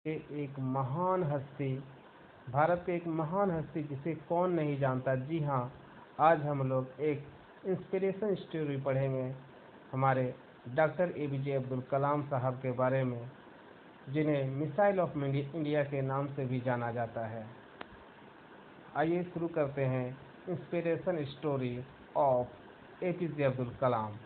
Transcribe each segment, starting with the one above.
एक महान हस्ती, भारत के एक महान हस्ती जिसे कौन नहीं जानता। जी हाँ, आज हम लोग एक इंस्पिरेशन स्टोरी पढ़ेंगे हमारे डॉक्टर एपीजे अब्दुल कलाम साहब के बारे में, जिन्हें मिसाइल ऑफ इंडिया के नाम से भी जाना जाता है। आइए शुरू करते हैं inspiration story of APJ Abdul Kalam.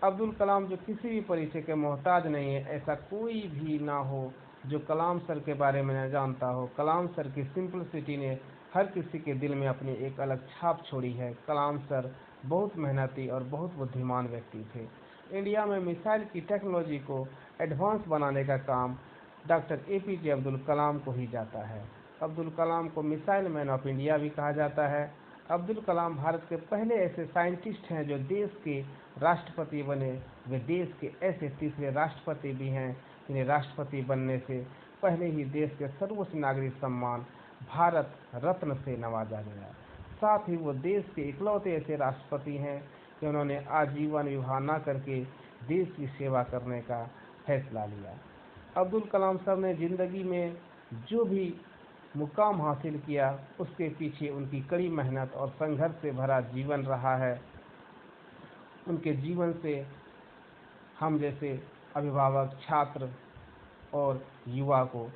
Abdul Kalam जो किसी भी परिचय के मोहताज नहीं है, ऐसा कोई भी ना हो जो कलाम सर के बारे में न जानता हो। कलाम सर की सिंपलिसिटी ने हर किसी के दिल में अपनी एक अलग छाप छोड़ी है। कलाम सर बहुत मेहनती और बहुत बुद्धिमान व्यक्ति थे। इंडिया में मिसाइल की टेक्नोलॉजी को एडवांस बनाने का काम डॉक्टर एपीजे अब्दुल कलाम को ही जाता है। अब्दुल कलाम को मिसाइल मैन ऑफ इंडिया भी कहा जाता है। अब्दुल कलाम भारत के पहले ऐसे साइंटिस्ट हैं जो देश के राष्ट्रपति बने। वे देश के ऐसे तीसरे राष्ट्रपति भी हैं जिन्हें राष्ट्रपति बनने से पहले ही देश के सर्वोच्च नागरिक सम्मान भारत रत्न से नवाजा गया। साथ ही वो देश के इकलौते ऐसे राष्ट्रपति हैं कि उन्होंने आजीवन विवाह न करके देश की सेवा करने का फैसला लिया। अब्दुल कलाम साहब ने जिंदगी में जो भी मुकाम हासिल किया, उसके पीछे उनकी कड़ी मेहनत और संघर्ष से भरा जीवन रहा है। उनके जीवन से हम जैसे अभिभावक, छात्र और युवा को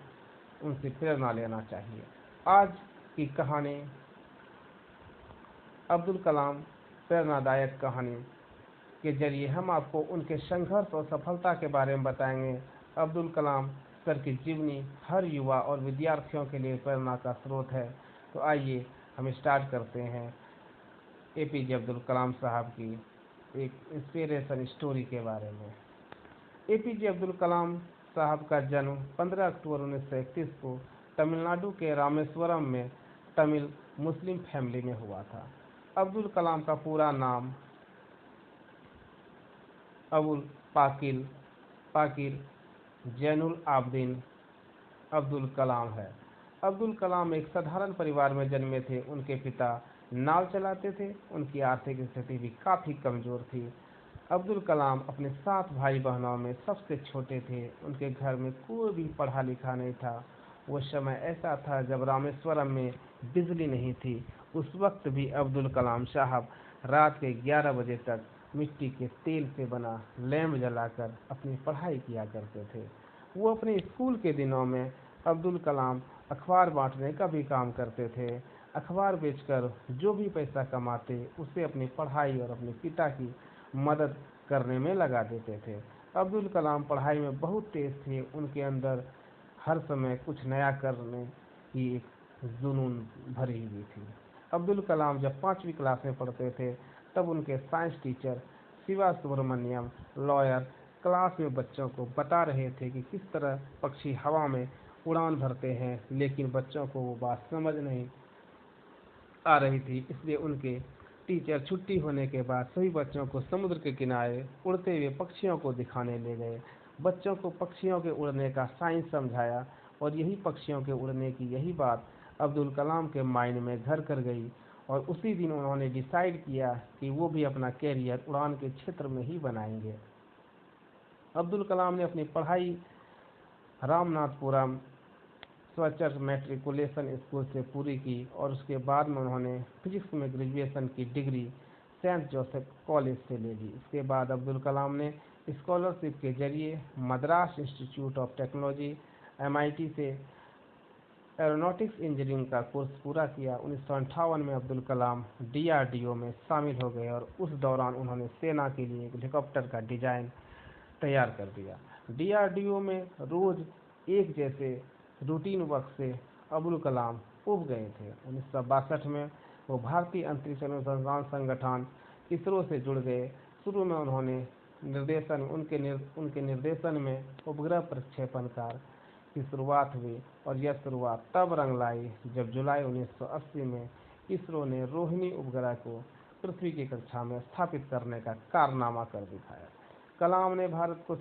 उनसे प्रेरणा लेना चाहिए। आज की कहानी अब्दुल कलाम प्रेरणादायक कहानी के जरिए हम आपको उनके संघर्ष और सफलता के बारे में बताएंगे। अब्दुल कलाम सर की जीवनी हर युवा और विद्यार्थियों के लिए प्रेरणा का स्रोत है। तो आइए हम स्टार्ट करते हैं एपीजे अब्दुल कलाम साहब की एक इंस्पिरेशन स्टोरी के बारे में। एपीजे अब्दुल कलाम साहब का जन्म 15 अक्टूबर 1931 को तमिलनाडु के रामेश्वरम में तमिल मुस्लिम फैमिली में हुआ था। अब्दुल कलाम का पूरा नाम अबुल पाकिर जैनुल आबदीन अब्दुल कलाम है। अब्दुल कलाम एक साधारण परिवार में जन्मे थे। उनके पिता नाव चलाते थे। उनकी आर्थिक स्थिति भी काफ़ी कमज़ोर थी। अब्दुल कलाम अपने 7 भाई बहनों में सबसे छोटे थे। उनके घर में कोई भी पढ़ा लिखा नहीं था। वो समय ऐसा था जब रामेश्वरम में बिजली नहीं थी। उस वक्त भी अब्दुल कलाम साहब रात के 11 बजे तक मिट्टी के तेल से बना लैंप जलाकर अपनी पढ़ाई किया करते थे। वो अपने स्कूल के दिनों में अब्दुल कलाम अखबार बांटने का भी काम करते थे। अखबार बेचकर जो भी पैसा कमाते उसे अपनी पढ़ाई और अपने पिता की मदद करने में लगा देते थे। अब्दुल कलाम पढ़ाई में बहुत तेज थे। उनके अंदर हर समय कुछ नया करने की एक जुनून भरी हुई थी। अब्दुल कलाम जब 5वीं क्लास में पढ़ते थे तब उनके साइंस टीचर शिवा सुब्रमण्यम लॉयर क्लास में बच्चों को बता रहे थे कि किस तरह पक्षी हवा में उड़ान भरते हैं, लेकिन बच्चों को वो बात समझ नहीं आ रही थी। इसलिए उनके टीचर छुट्टी होने के बाद सभी बच्चों को समुद्र के किनारे उड़ते हुए पक्षियों को दिखाने ले गए। बच्चों को पक्षियों के उड़ने का साइंस समझाया और यही पक्षियों के उड़ने की यही बात अब्दुल कलाम के माइंड में घर कर गई और उसी दिन उन्होंने डिसाइड किया कि वो भी अपना कैरियर उड़ान के क्षेत्र में ही बनाएंगे। अब्दुल कलाम ने अपनी पढ़ाई रामनाथपुरम स्वचर मैट्रिकुलेशन स्कूल से पूरी की और उसके बाद में उन्होंने फिजिक्स में ग्रेजुएशन की डिग्री सेंट जोसेफ कॉलेज से ले ली। इसके बाद अब्दुल कलाम ने स्कॉलरशिप के जरिए Madras institute of technology MIT से एरोनॉटिक्स इंजीनियरिंग का कोर्स पूरा किया। 1958 में अब्दुल कलाम DRDO में शामिल हो गए और उस दौरान उन्होंने सेना के लिए एक हेलीकॉप्टर का डिजाइन तैयार कर दिया। DRDO में रोज एक जैसे रूटीन वर्क से अब्दुल कलाम उब गए थे। 1962 में वो भारतीय अंतरिक्ष अनुसंधान संगठन इसरो से जुड़ गए। शुरू में उन्होंने उनके निर्देशन में उपग्रह प्रक्षेपण कार्य की शुरुआत हुई और यह शुरुआत तब रंग लाई जब जुलाई 1980 में इसरो ने रोहिणी उपग्रह को पृथ्वी की कक्षा में स्थापित करने का कारनामा कर दिखाया। कलाम ने भारत को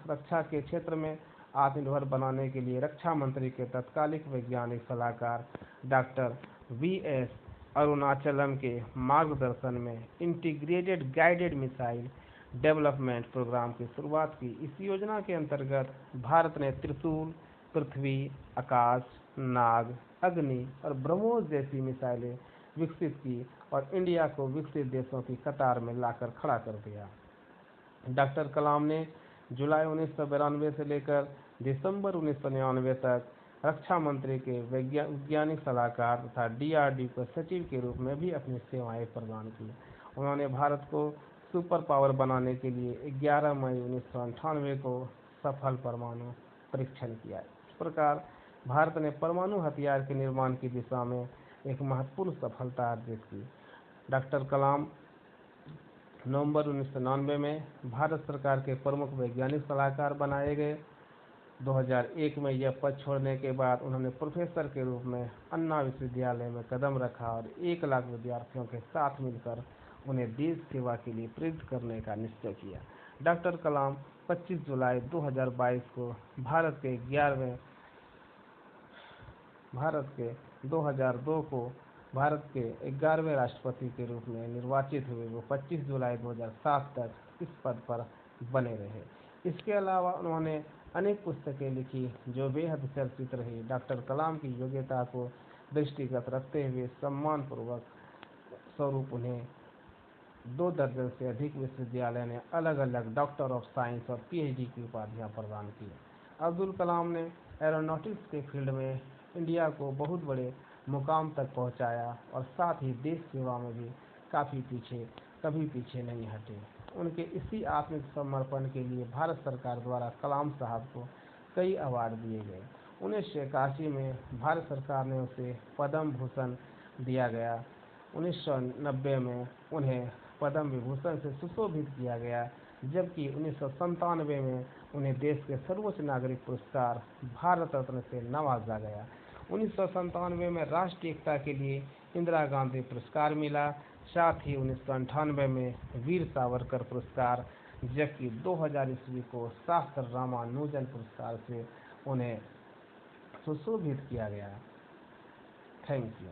रक्षा के क्षेत्र में आत्मनिर्भर बनाने के लिए रक्षा मंत्री के तत्कालिक वैज्ञानिक सलाहकार डॉक्टर VS अरुणाचलम के मार्गदर्शन में integrated guided missile development programme की शुरुआत की। इस योजना के अंतर्गत भारत ने त्रिशूल, पृथ्वी, आकाश, नाग, अग्नि और ब्रह्मोस जैसी मिसाइलें विकसित की और इंडिया को विकसित देशों की कतार में लाकर खड़ा कर दिया। डॉक्टर कलाम ने जुलाई 1992 से लेकर दिसंबर 1999 तक रक्षा मंत्री के वैज्ञानिक सलाहकार तथा DRDO के सचिव के रूप में भी अपनी सेवाएं प्रदान की। उन्होंने भारत को सुपर पावर बनाने के लिए 11 मई 1998 को सफल परमाणु परीक्षण किया। इस प्रकार भारत ने परमाणु हथियार के निर्माण की दिशा में एक महत्वपूर्ण सफलता अर्जित की। डॉक्टर कलाम नवंबर 1999 में भारत सरकार के प्रमुख वैज्ञानिक सलाहकार बनाए गए। 2001 में यह पद छोड़ने के बाद उन्होंने प्रोफेसर के रूप में अन्ना विश्वविद्यालय में कदम रखा और 1 लाख विद्यार्थियों के साथ मिलकर उन्हें देश सेवा के लिए प्रेरित करने का निश्चय किया। डॉक्टर कलाम 25 जुलाई 2022 को भारत के 11वें राष्ट्रपति के रूप में निर्वाचित हुए। वो 25 जुलाई 2007 तक इस पद पर बने रहे। इसके अलावा उन्होंने अनेक पुस्तकें लिखी जो बेहद चर्चित रही। डॉक्टर कलाम की योग्यता को दृष्टिगत रखते हुए सम्मानपूर्वक स्वरूप उन्हें 2 दर्जन से अधिक विश्वविद्यालय ने अलग अलग डॉक्टर ऑफ साइंस और PhD की उपाधियां प्रदान की। अब्दुल कलाम ने एरोनॉटिक्स के फील्ड में इंडिया को बहुत बड़े मुकाम तक पहुंचाया और साथ ही देश सेवा में भी कभी पीछे नहीं हटे। उनके इसी आत्मसमर्पण के लिए भारत सरकार द्वारा कलाम साहब को कई अवार्ड दिए गए। 1981 में भारत सरकार ने उसे पद्म भूषण दिया गया। 1990 में उन्हें पद्म विभूषण से सुशोभित किया गया, जबकि 1997 में उन्हें देश के सर्वोच्च नागरिक पुरस्कार भारत रत्न से नवाजा गया। 1997 में राष्ट्रीय एकता के लिए इंदिरा गांधी पुरस्कार मिला। साथ ही 1998 में वीर सावरकर पुरस्कार, जबकि 2000 ईस्वी को शास्त्र रामानुजन पुरस्कार से उन्हें सुशोभित किया गया। Thank you.